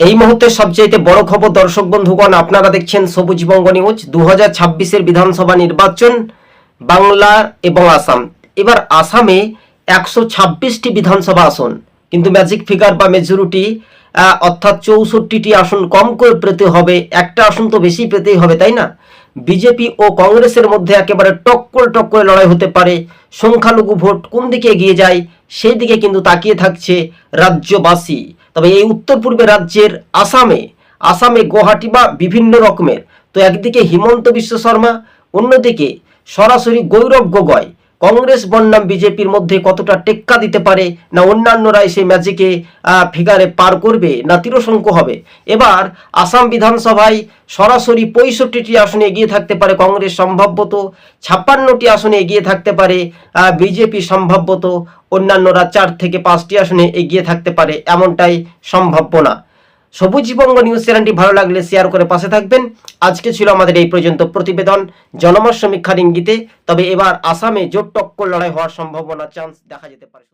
এই মুহূর্তে সবচেয়ে বড় খবর দর্শক বন্ধুগণ, আপনারা দেখছেন সবুজবঙ্গ নিউজ। 2026-এর বিধানসভা নির্বাচন বাংলা এবং আসাম। এবার আসামে 126টি বিধানসভা আসন, কিন্তু ম্যাজিক ফিগার বা মেজরিটি অর্থাৎ 64টি আসন কম করে পেতে হবে, একটা আসন তো বেশি পেতেই হবে, তাই না? বিজেপি ও কংগ্রেসের মধ্যে একেবারে টক্কর লড়াই হতে পারে। সংখ্যালঘু ভোট কোন দিকে এগিয়ে যায় সেই দিকে কিন্তু তাকিয়ে থাকছে রাজ্যবাসী। তবে এই উত্তর পূর্বে রাজ্যের আসামে গুয়াহাটি বা বিভিন্ন রকমের, তো একদিকে হিমন্ত বিশ্ব শর্মা, অন্যদিকে সরাসরি গৌরব গগৈ। কংগ্রেস বনাম বিজেপির মধ্যে কতটা টেক্কা দিতে পারে, না অন্যান্যরাই সেই ম্যাজিকে ফিগারে পার করবে, না তিরশঙ্ক হবে? এবার আসাম বিধানসভায় সরাসরি 65টি আসনে এগিয়ে থাকতে পারে কংগ্রেস, সম্ভাব্যত 56টি আসনে এগিয়ে থাকতে পারে বিজেপি, সম্ভাব্যত অন্যান্যরা 4 থেকে 5টি আসনে এগিয়ে থাকতে পারে, এমনটাই সম্ভাবনা। সবুজবঙ্গ নিউজ চ্যানেলটি ভালো লাগলে শেয়ার করে পাশে থাকবেন। আজকে ছিল আমাদের এই পর্যন্ত প্রতিবেদন জনমত সমীক্ষার ইঙ্গিতে। তবে এবার আসামে জোর টক্কর লড়াই হওয়ার সম্ভাবনা, চান্স দেখা যেতে পারে।